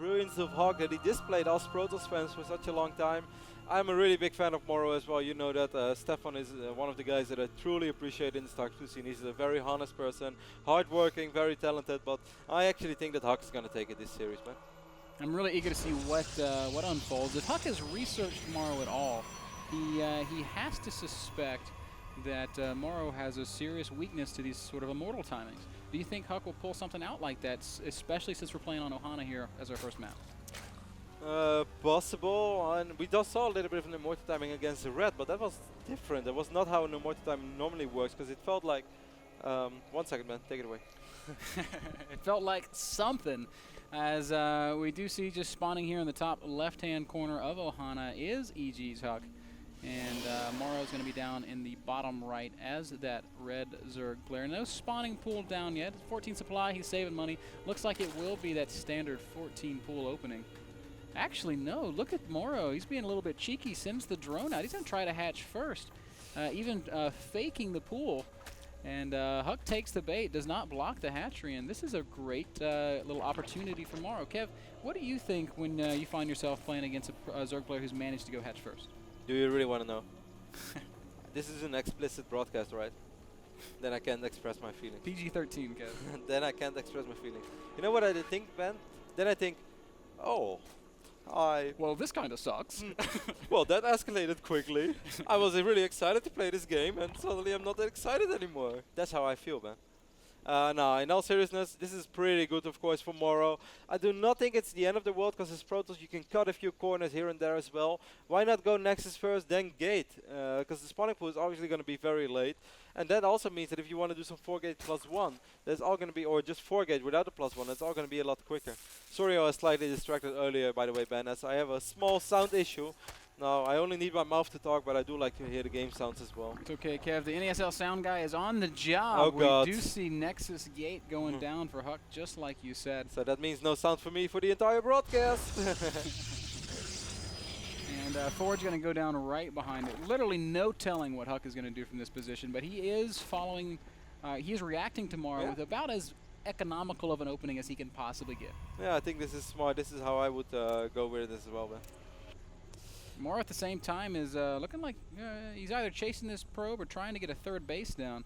brilliance of Hawk that he displayed us Protoss fans for such a long time. I'm a really big fan of Morrow as well. You know that Stefan is one of the guys that I truly appreciate in the StarCraft 2 scene. He's a very honest person, hardworking, very talented, but I actually think that Huck is going to take it this series, man. I'm really eager to see what unfolds. If Huck has researched Morrow at all, he has to suspect that Morrow has a serious weakness to these sort of immortal timings. Do you think Huck will pull something out like that, especially since we're playing on Ohana here as our first map? Possible, and we just saw a little bit of an immortal timing against the red, but that was different. That was not how an immortal timing normally works, because it felt like... 1 second, man, take it away. It felt like something, as we do see just spawning here in the top left-hand corner of Ohana is EG's Huck. And Morrow's going to be down in the bottom right as that red Zerg player. No spawning pool down yet. 14 supply, he's saving money. Looks like it will be that standard 14 pool opening. Actually, no. Look at Morrow. He's being a little bit cheeky. Sends the drone out. He's going to try to hatch first, even faking the pool. And Huck takes the bait, does not block the hatchery, and this is a great little opportunity for Morrow. Kev, what do you think when you find yourself playing against a Zerg player who's managed to go hatch first? Do you really want to know? This is an explicit broadcast, right? Then I can't express my feelings. PG-13, Kev. Then I can't express my feelings. You know what I think, Ben? Then I think, oh, well, this kind of sucks. Well, that escalated quickly. I was really excited to play this game, and suddenly I'm not that excited anymore. That's how I feel, man. No, in all seriousness, this is pretty good, of course, for Morrow. I do not think it's the end of the world, because as Protoss you can cut a few corners here and there as well. Why not go Nexus first, then Gate? Because the spawning pool is obviously going to be very late. And that also means that if you want to do some 4-gate +1, that's all going to be, or just 4-gate without a +1, that's all going to be a lot quicker. Sorry I was slightly distracted earlier, by the way, Ben, as I have a small sound issue. No, I only need my mouth to talk, but I do like to hear the game sounds as well. It's okay, Kev. The NASL sound guy is on the job. Oh, God. We do see Nexus Gate going down for Huck, just like you said. So that means no sound for me for the entire broadcast. And Ford's going to go down right behind it. Literally no telling what Huck is going to do from this position, but he is following, he is reacting to Morrow with about as economical of an opening as he can possibly get. Yeah, I think this is smart. This is how I would go with it as well, man. Morrow at the same time is looking like he's either chasing this probe or trying to get a third base down.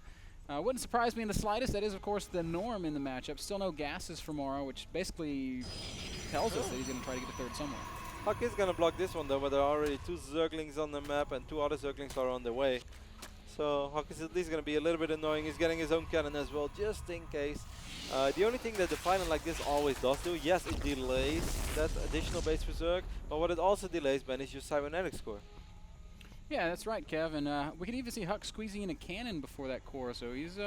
Wouldn't surprise me in the slightest. That is, of course, the norm in the matchup. Still no gases for Morrow, which basically tells us that he's going to try to get a third somewhere. Huck is going to block this one, though, but there are already 2 Zerglings on the map and 2 other Zerglings are on the way. So Huck is at least going to be a little bit annoying. He's getting his own cannon as well, just in case. The only thing that the pylon like this always does do, yes, it delays that additional base for Zerg, but what it also delays, Ben, is your cybernetic score. Yeah, that's right, Kev, and we can even see Huck squeezing in a cannon before that core, so he's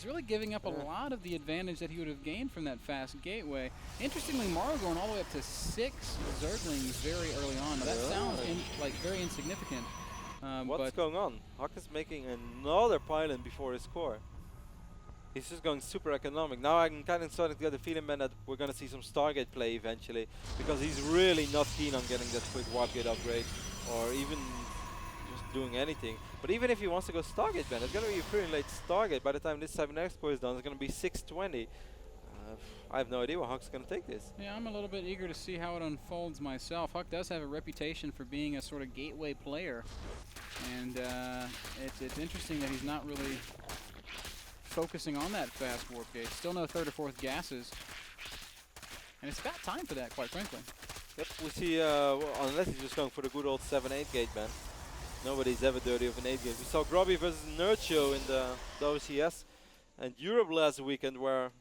really giving up a lot of the advantage that he would have gained from that fast gateway. Interestingly, Morrow going all the way up to 6 Zerglings very early on. Now, that sounds like very insignificant. What's going on? Huck is making another pylon before his core. He's just going super economic. Now I'm kind of starting to get the feeling, man, that we're going to see some Stargate play eventually, because he's really not keen on getting that quick warp gate upgrade, or even just doing anything. But even if he wants to go Stargate, man, it's going to be a pretty late Stargate. By the time this cybernetic core is done, it's going to be 6:20. I have no idea where Huck's going to take this. Yeah, I'm a little bit eager to see how it unfolds myself. Huck does have a reputation for being a sort of gateway player, and it's interesting that he's not really focusing on that fast warp gate. Still no 3rd or 4th gases, and it's about time for that, quite frankly. Yep, we see, unless he's just going for the good old 7-8 gate, man. Nobody's ever dirty of an 8 gate. We saw Grubby versus Nurcho in the OCS and Europe last weekend, where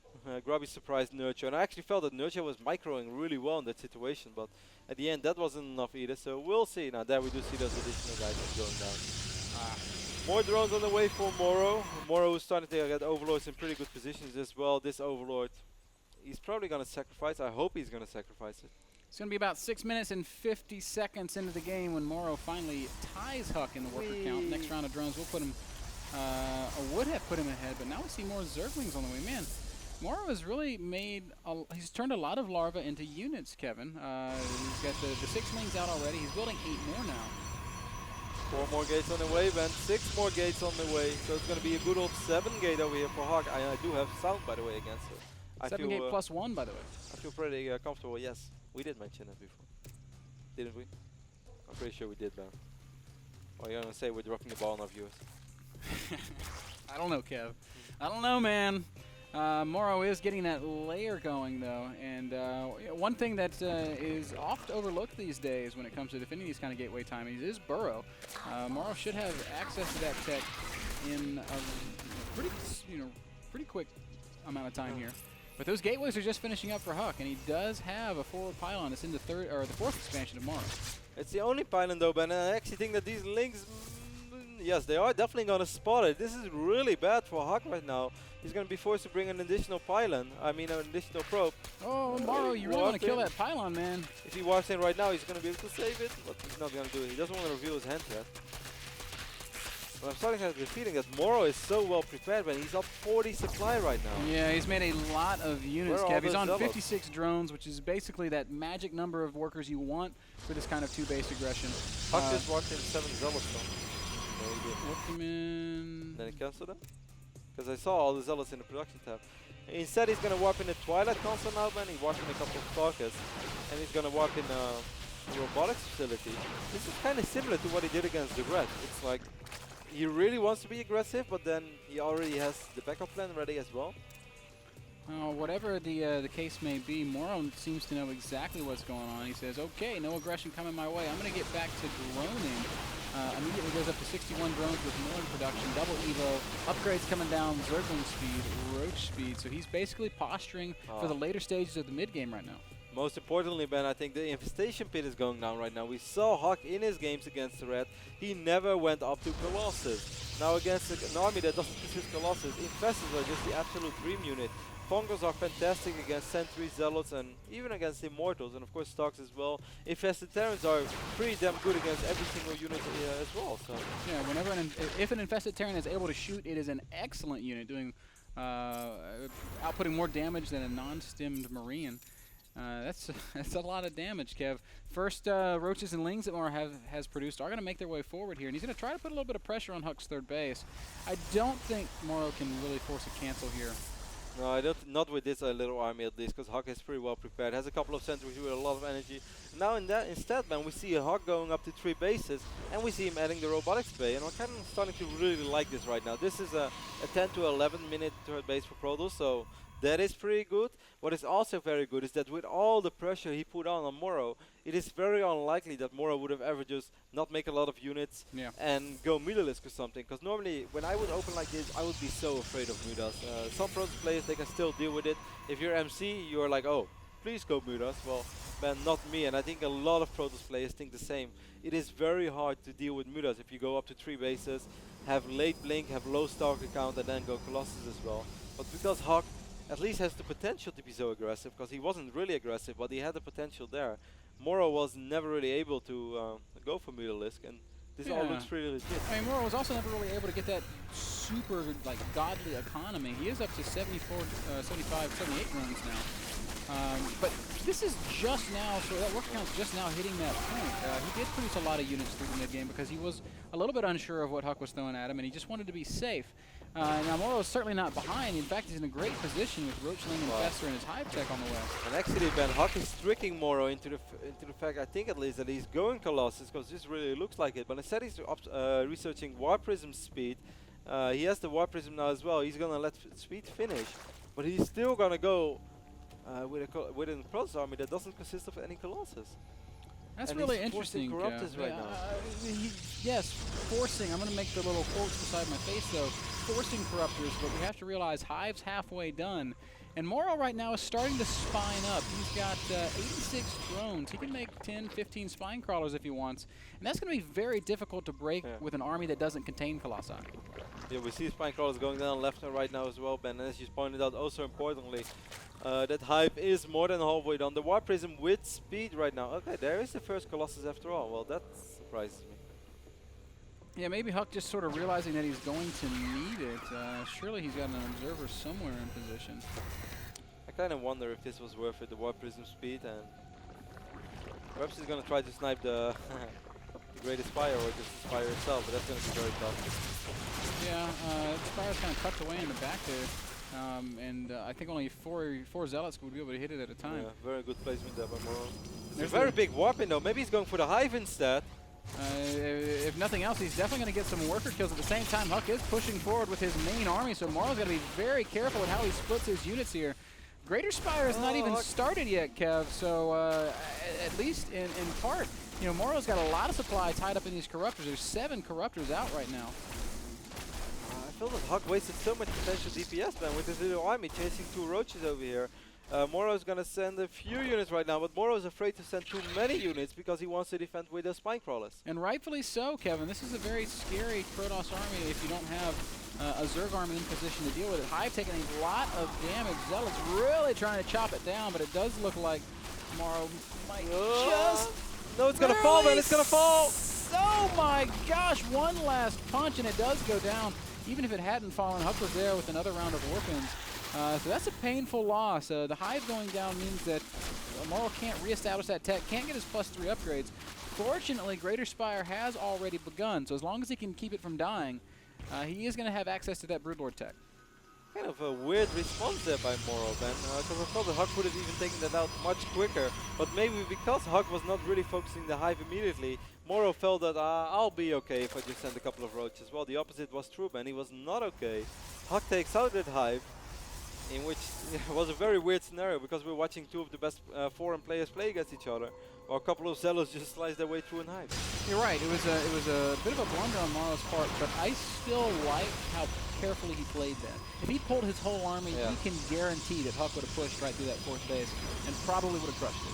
Grubby surprised Nurcho, and I actually felt that Nurcho was microing really well in that situation, but at the end that wasn't enough either, so we'll see. Now there we do see those additional guys going down. More drones on the way for Morrow. Morrow is starting to get Overlords in pretty good positions as well. This Overlord, he's probably going to sacrifice. I hope he's going to sacrifice it. It's going to be about 6 minutes and 50 seconds into the game when Morrow finally ties Huck in the worker count. Next round of drones will put him, or would have put him ahead, but now we see more Zerglings on the way. Man, Morrow has really made, he's turned a lot of larvae into units, Kevin. He's got the 6-lings out already. He's building 8 more now. 4 more gates on the way, Ben. 6 more gates on the way. So it's going to be a good old 7 gate over here for Huck. I do have sound, by the way, against it. I 7 feel, gate +1, by the way. I feel pretty comfortable. Yes, we did mention that before, didn't we? I'm pretty sure we did, man. Or you're gonna say we're dropping the ball on our viewers? I don't know, Kev. I don't know, man. Morrow is getting that layer going, though. And one thing that is oft overlooked these days when it comes to defending these kind of gateway timings is Burrow. Morrow should have access to that tech in a pretty quick amount of time here. But those gateways are just finishing up for Huck, and he does have a forward pylon. It's in the the fourth expansion of Morrow. It's the only pylon though, Ben, and I actually think that these links, yes, they are definitely going to spot it. This is really bad for Huck right now. He's going to be forced to bring an additional pylon, an additional probe. Oh, Morrow, you really want to kill that pylon, man. If he warps in right now, he's going to be able to save it, but he's not going to do it. He doesn't want to reveal his hand yet. But I'm starting to have the feeling that Morrow is so well prepared, man. He's up 40 supply right now. Yeah, he's made a lot of units, Kev. He's on zealots? 56 drones, which is basically that magic number of workers you want for this kind of two-base aggression. Huck just walked in 7 zealots though. No, he didn't. Walked him in. Then he canceled them? Because I saw all the zealots in the production tab. Instead, he's going to warp in the Twilight console now, man. He warped in a couple of Stalkers. And he's going to warp in a robotics facility. This is kind of similar to what he did against the Red. It's like he really wants to be aggressive, but then he already has the backup plan ready as well. Whatever the case may be, Morrow seems to know exactly what's going on. He says, okay, no aggression coming my way. I'm going to get back to droning. Immediately goes up to 61 drones with more in production, double Evo, upgrades coming down, Zergling speed, Roach speed. So he's basically posturing for the later stages of the mid-game right now. Most importantly, Ben, I think the infestation pit is going down right now. We saw Huck in his games against the Red. He never went up to Colossus. Now against an army that doesn't consist Colossus, Infestors are just the absolute dream unit. Fungos are fantastic against Sentries, Zealots, and even against Immortals, and of course Stalks as well. Infested Terrans are pretty damn good against every single unit as well. So yeah, whenever if an Infested Terran is able to shoot, it is an excellent unit, doing outputting more damage than a non-stemmed Marine. That's a lot of damage, Kev. First Roaches and Lings that Morrow has produced are going to make their way forward here, and he's going to try to put a little bit of pressure on Huck's third base. I don't think Morrow can really force a cancel here. no, I don't. Not with this little army at least, because Huck is pretty well prepared. Has a couple of sentries with a lot of energy. Now instead, man, we see Huck going up to 3 bases, and we see him adding the robotics bay, and we're kind of starting to really like this right now. This is a 10 to 11 minute third base for Protoss, so that is pretty good. What is also very good is that with all the pressure he put on Morrow, it is very unlikely that Morrow would have ever just not make a lot of units and go Mutalisk or something. Because normally, when I would open like this, I would be so afraid of Mutas. Some Protoss players, they can still deal with it. If you're MC, you're like, oh, please go Mutas. Well, man, not me. And I think a lot of Protoss players think the same. It is very hard to deal with Mutas if you go up to 3 bases, have late blink, have low Stalker count, and then go Colossus as well. But because Huck at least has the potential to be so aggressive, because he wasn't really aggressive, but he had the potential there. Morrow was never really able to go for Mutalisk, and this all looks pretty legit. I mean, Morrow was also never really able to get that super, like, godly economy. He is up to 74, 75, 78 runs now. But this is just now, so that work count's just now hitting that point. He did produce a lot of units through the mid-game because he was a little bit unsure of what Huck was throwing at him, and he just wanted to be safe. Now Morrow is certainly not behind. In fact, he's in a great position with Roachling and Fester and his Hive Tech on the way. And actually, Ben, Huck is tricking Morrow into the fact, I think at least, that he's going Colossus, because this really looks like it. But instead he's researching War Prism speed. He has the War Prism now as well. He's going to let speed finish. But he's still going to go with a Protoss army that doesn't consist of any Colossus. That's and really interesting. Corruptors right now. Yes, forcing. I'm going to make the little quotes beside my face, though. Forcing Corruptors, but we have to realize Hive's halfway done. And Morrow right now is starting to spine up. He's got 86 drones. He can make 10, 15 spine crawlers if he wants. And that's going to be very difficult to break with an army that doesn't contain Colossi. Yeah, we see spine crawlers going down left and right now as well, Ben. And as you pointed out, also importantly, that Hive is more than halfway done. The War Prism with speed right now. Okay, there is the first Colossus after all. Well, that surprises me. Yeah, maybe Huck just sort of realizing that he's going to need it. Surely he's got an observer somewhere in position. I kind of wonder if this was worth it, the War Prism speed, and perhaps he's going to try to snipe the, the Greatest Spire or just the Spire itself, but that's going to be very tough. Yeah, the Spire's kind of tucked away in the back there. and I think only four Zealots would be able to hit it at a time. Yeah, very good placement there by Morrow. There's a very big warp in though. Maybe he's going for the Hive instead. If nothing else, he's definitely going to get some worker kills. At the same time, Huck is pushing forward with his main army, so Morrow's got to be very careful with how he splits his units here. Greater Spire has not even started yet, Kev, so at least in part, you know, Morrow's got a lot of supply tied up in these Corruptors. There's 7 Corruptors out right now. I feel that Huck wasted so much potential DPS, man, with his little army chasing 2 roaches over here. Morrow's going to send a few units right now, but Morrow's afraid to send too many units because he wants to defend with the spine crawlers. And rightfully so, Kevin. This is a very scary Protoss army if you don't have a Zerg army in position to deal with it. Hive taking a lot of damage. Zealot's really trying to chop it down, but it does look like Morrow might just... No, it's going to fall, man. It's going to fall. Oh my gosh, one last punch, and it does go down. Even if it hadn't fallen, Huck was there with another round of Warpins. So that's a painful loss. The Hive going down means that Morrow can't reestablish that tech, can't get his +3 upgrades. Fortunately, Greater Spire has already begun, so as long as he can keep it from dying, he is going to have access to that Broodlord tech. Kind of a weird response there by Morrow, Ben, because I thought that Huck would have even taken that out much quicker. But maybe because Huck was not really focusing the Hive immediately, Morrow felt that I'll be okay if I just send a couple of roaches. Well, the opposite was true, Ben. He was not okay. Huck takes out that Hive, in which was a very weird scenario because we were watching 2 of the best foreign players play against each other, while a couple of Zealots just sliced their way through a Hive. You're right. It was a bit of a blunder on Morrow's part, but I still like how carefully he played that. If he pulled his whole army, he can guarantee that Huck would have pushed right through that 4th base and probably would have crushed it.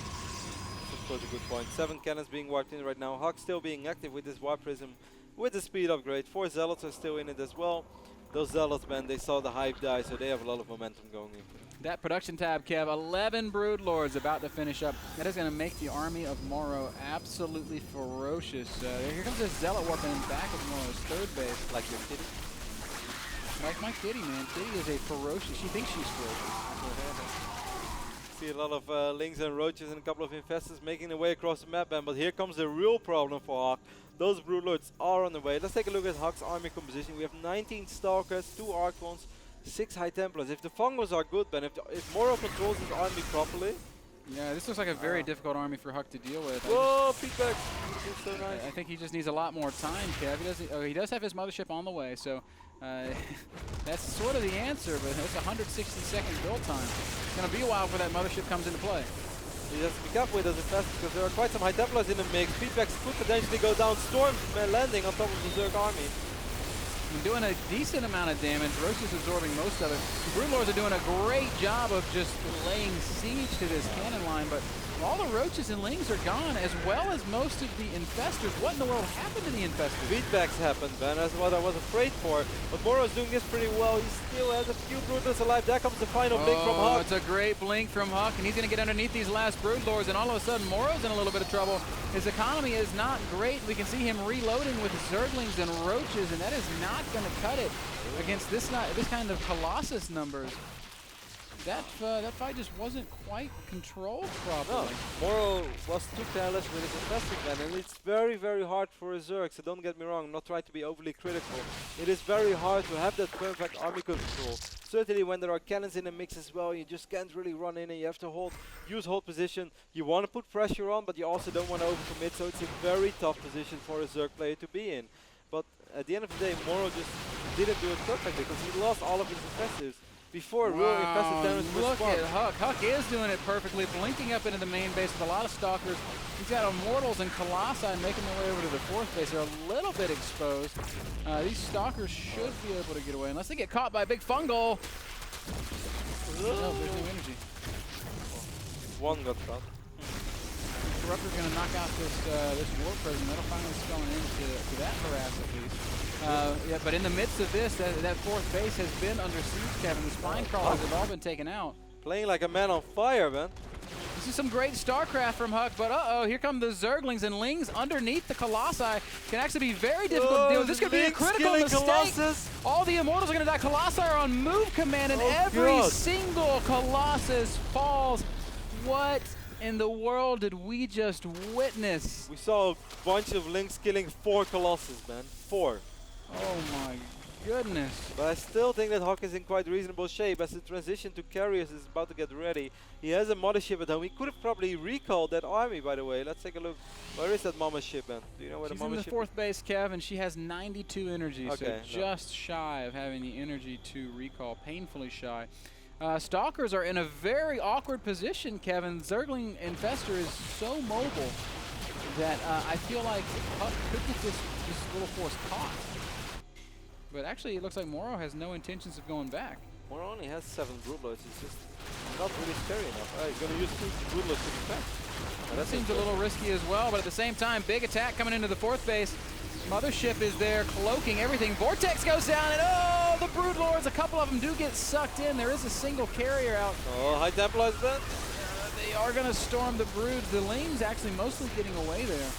That's of course a good point. 7 cannons being wiped in right now. Huck still being active with this Warp Prism, with the speed upgrade. 4 Zealots are still in it as well. Those Zealots, man, they saw the Hive die, so they have a lot of momentum going into it. That production tab, Kev, 11 Broodlords about to finish up. That is going to make the army of Morrow absolutely ferocious. Here comes this Zealot Warp in back of Morrow's 3rd base. Like your kitty? Like my kitty, man. Kitty is a ferocious. She thinks she's ferocious. See a lot of Lings and Roaches and a couple of Infestors making their way across the map, man. But here comes the real problem for Huck. Those Broodlords are on the way. Let's take a look at Huck's army composition. We have 19 Stalkers, 2 Archons, 6 High Templars. If the Fungals are good, Ben, if Morrow controls his army properly... Yeah, this looks like a very difficult army for Huck to deal with. Whoa, feedback! So nice. I think he just needs a lot more time, Kev. He does have his mothership on the way, so that's sort of the answer, but it's 160-second build time. It's going to be a while before that mothership comes into play. He has to be careful with those Infestors because there are quite some High Templars in the mix. Feedbacks could potentially go down. Storm landing on top of the Zerg army. And doing a decent amount of damage. Roche is absorbing most of it. The Broodlords are doing a great job of just laying siege to this cannon line, but all the Roaches and Lings are gone, as well as most of the Infestors. What in the world happened to the Infestors? Feedbacks happened, man. That's what I was afraid for. But Morrow's doing this pretty well. He still has a few Broodlords alive. There comes the final blink from Huck. It's a great blink from Huck, and he's going to get underneath these last Broodlords, and all of a sudden Morrow's in a little bit of trouble. His economy is not great. We can see him reloading with Zerglings and Roaches, and that is not going to cut it against this kind of Colossus numbers. That fight just wasn't quite controlled properly. No, Morrow was too careless with his Infestor, man, and it's very, very hard for a Zerg, so don't get me wrong, I'm not trying to be overly critical. It is very hard to have that perfect army control. Certainly when there are cannons in the mix as well, you just can't really run in and you have to use hold position. You want to put pressure on, but you also don't want to overcommit, so it's a very tough position for a Zerg player to be in. But at the end of the day, Morrow just didn't do it perfectly because he lost all of his Infestors before real Infested damage was Look spawned. at Huck. Huck is doing it perfectly, blinking up into the main base with a lot of Stalkers. He's got Immortals and Colossi making their way over to the 4th base. They're a little bit exposed. These Stalkers should be able to get away, unless they get caught by a big Fungal. No, there's no energy. One got shot. Corruptor's going to knock out this War Prism. That'll finally spell an end to that harass at least. Yeah, but in the midst of this, that 4th base has been under siege, Kevin. The spine crawlers have all been taken out. Playing like a man on fire, man. This is some great StarCraft from Huck, but here come the Zerglings and Lings underneath the Colossi. Can actually be very difficult to do. This could be a critical mistake. Colossus. All the Immortals are going to die. Colossi are on move command, and every single Colossus falls. What in the world did we just witness? We saw a bunch of Lings killing 4 Colossus, man. 4. Oh my goodness. But I still think that Hawk is in quite reasonable shape as the transition to carriers is about to get ready. He has a mothership at home. He could have probably recalled that army, by the way. Let's take a look. Where is that mama ship, man? Do you know where She's the mama in the ship 4th base, Kev, and she has 92 energy, Okay, so just shy of having the energy to recall, painfully shy. Stalkers are in a very awkward position, Kevin. Zergling Infestor is so mobile that I feel like Huck could get this little force caught. But actually, it looks like Morrow has no intentions of going back. Morrow only has 7 Broodlords. He's just not really scary enough. He's going to use 2 Broodlords to defend. That seems a little risky as well, but at the same time, big attack coming into the 4th base. Mothership is there cloaking everything. Vortex goes down, and oh, the Broodlords, a couple of them do get sucked in. There is a single carrier out. Oh, High Templars then? They are going to storm the Broods. The lane's actually mostly getting away there.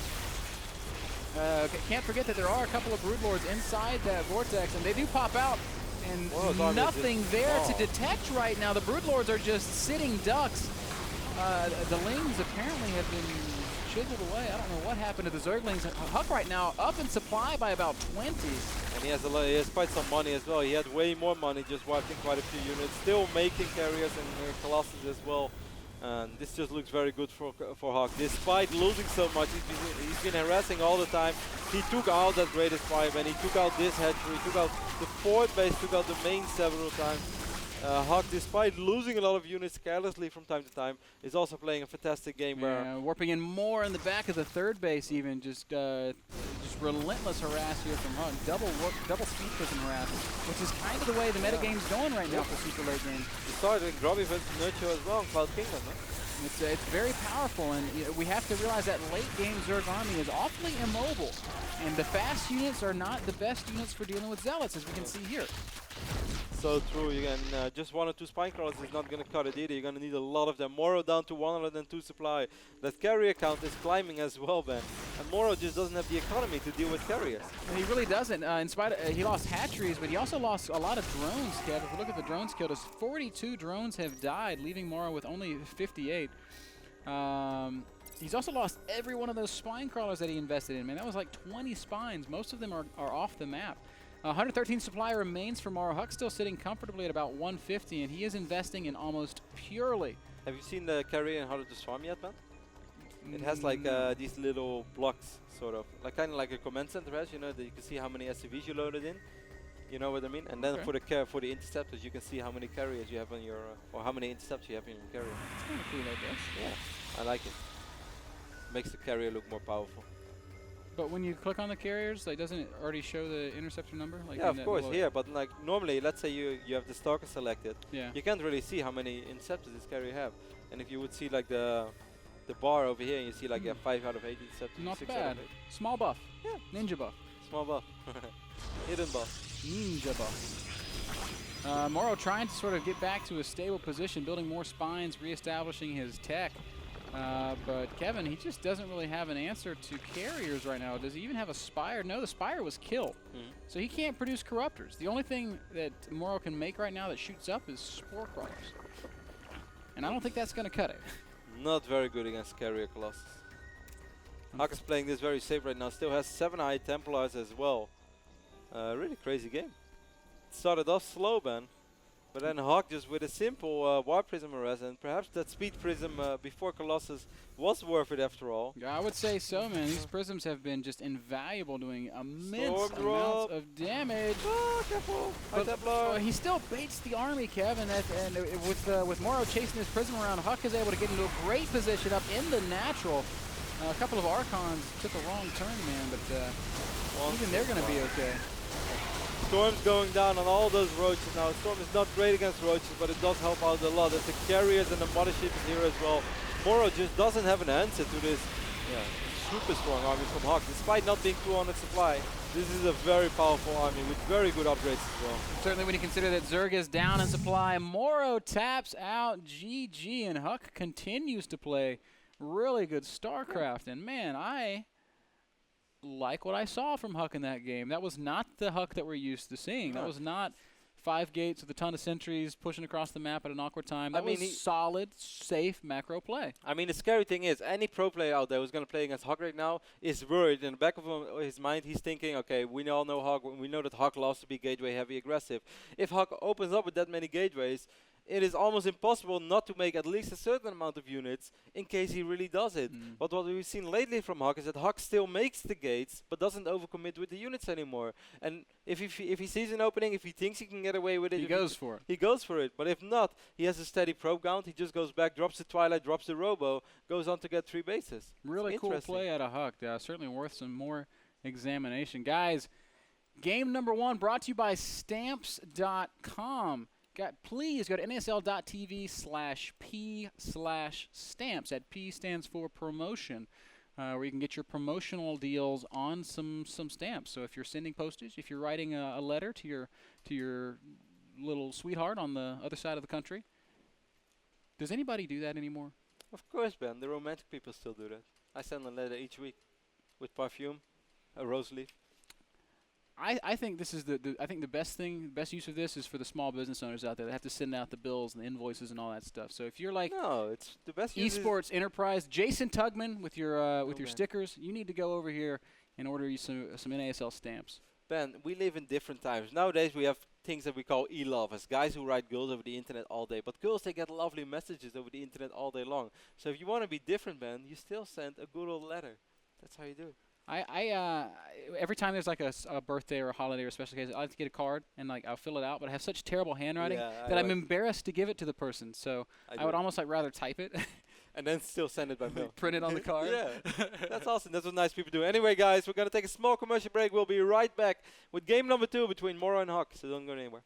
Can't forget that there are a couple of Broodlords inside that Vortex, and they do pop out, and nothing there to detect right now. The Broodlords are just sitting ducks. The lanes apparently have been chiseled away. I don't know what happened to the Zerglings. Huck right now up in supply by about 20. And he has quite some money as well. He had way more money, just wiping quite a few units. Still making carriers and Colossus as well. And this just looks very good for Huck. Despite losing so much, he's been harassing all the time. He took out that greatest fireman, he took out this hatchery, he took out the 4th base, took out the main several times. Huck, despite losing a lot of units carelessly from time to time, is also playing a fantastic game. Yeah, warping in more in the back of the 3rd base even, just relentless harass here from Huck. Double speed prism harass, which is kind of the way the metagame's going right now for super late game. He started with Grubby but Nurture as well in Cloud Kingdom, huh? It's very powerful, and we have to realize that late game Zerg army is awfully immobile, and the fast units are not the best units for dealing with Zealots, as we can see here. So true. You can just 1 or 2 spine crawlers is not going to cut it either. You're going to need a lot of them. Morrow down to 102 supply. That carrier count is climbing as well, Ben. And Morrow just doesn't have the economy to deal with carriers. And he really doesn't. In spite of, he lost hatcheries, but he also lost a lot of drones, Kev. If we look at the drones killed, 42 drones have died, leaving Morrow with only 58. He's also lost every one of those spine crawlers that he invested in. Man, that was like 20 spines. Most of them are off the map. 113 supply remains for Morrow. Huck's still sitting comfortably at about 150, and he is investing in almost purely. Have you seen the carrier in How to Swarm yet, man? It has like these little blocks, sort of, like kind of like a command center has. You know, that you can see how many SCVs you loaded in. You know what I mean? And then for the interceptors, you can see how many carriers you have on your, or how many intercepts you have in your carrier. That's kind of cool, I guess. Yeah, I like it. Makes the carrier look more powerful. But when you click on the carriers, like, doesn't it already show the interceptor number? Like yeah, of course, here. But like normally, let's say you have the stalker selected. Yeah. You can't really see how many interceptors this carrier have. And if you would see like the bar over here, and you see like 5 out of 8 interceptors. Not 6 bad. out of 8. Small buff. Yeah. Ninja buff. Small buff. Hidden buff. Ninja buff. Morrow trying to sort of get back to a stable position, building more spines, reestablishing his tech. But Kevin, he just doesn't really have an answer to carriers right now. Does he even have a Spire? No, the Spire was killed. So he can't produce Corruptors. The only thing that Morrow can make right now that shoots up is Spore Crawlers. And I don't think that's going to cut it. Not very good against carrier Colossus. Huck is playing this very safe right now. Still has 7 High Templars as well. Really crazy game. Started off slow, Ben. But then Huck just with a simple Warp Prism arrest, and perhaps that Speed Prism before Colossus was worth it after all. Yeah, I would say so, man. These prisms have been just invaluable, doing immense amounts of damage. Oh, careful! High Templar. He still baits the army, Kevin, and with Morrow chasing his prism around, Huck is able to get into a great position up in the natural. A couple of Archons took a wrong turn, man, but even they're going to be okay. Storm's going down on all those roaches now. Storm is not great against roaches, but it does help out a lot. As the carriers and the mothership is here as well. Morrow just doesn't have an answer to this super strong army from Huck. Despite not being 200 supply, this is a very powerful army with very good upgrades as well. Certainly when you consider that Zerg is down in supply, Morrow taps out GG, and Huck continues to play really good StarCraft. And man, I like what I saw from Huck in that game. That was not the Huck that we're used to seeing. That was not 5 gates with a ton of sentries pushing across the map at an awkward time. That I mean, was solid, safe macro play. I mean, the scary thing is, any pro player out there who's going to play against Hawk right now is worried. In the back of his mind, he's thinking, okay, we all know Hawk. We know that Hawk loves to be gateway heavy aggressive. If Hawk opens up with that many gateways, it is almost impossible not to make at least a certain amount of units in case he really does it. But what we've seen lately from Hawk is that Hawk still makes the gates, but doesn't overcommit with the units anymore. And if he sees an opening, if he thinks he can get away with it, He goes for it. He goes for it. But if not, he has a steady probe count. He just goes back, drops the Twilight, drops the Robo, goes on to get 3 bases. Really cool play out of Hawk. Certainly worth some more examination. Guys, game number 1 brought to you by Stamps.com. Please go to nasl.tv/p/stamps. That P stands for promotion, where you can get your promotional deals on some stamps. So if you're sending postage, if you're writing a letter to your little sweetheart on the other side of the country, does anybody do that anymore? Of course, Ben. The romantic people still do that. I send a letter each week with perfume, a rose leaf. I think this is the best use of this is for the small business owners out there that have to send out the bills and the invoices and all that stuff. So if you're like it's the best esports enterprise, Jason Tugman with your stickers, you need to go over here and order you some NASL stamps. Ben, we live in different times. Nowadays we have things that we call e-lovers, guys who write girls over the internet all day. But girls, they get lovely messages over the internet all day long. So if you want to be different, Ben, you still send a good old letter. That's how you do it. Every time there's like a birthday or a holiday or a special occasion, I like to get a card and like I'll fill it out, but I have such terrible handwriting that I'm embarrassed to give it to the person. So I would almost like rather type it and then still send it by mail. Print it on the card. Yeah, that's awesome. That's what nice people do. Anyway, guys, we're gonna take a small commercial break. We'll be right back with game number 2 between Morrow and Hawk. So don't go anywhere.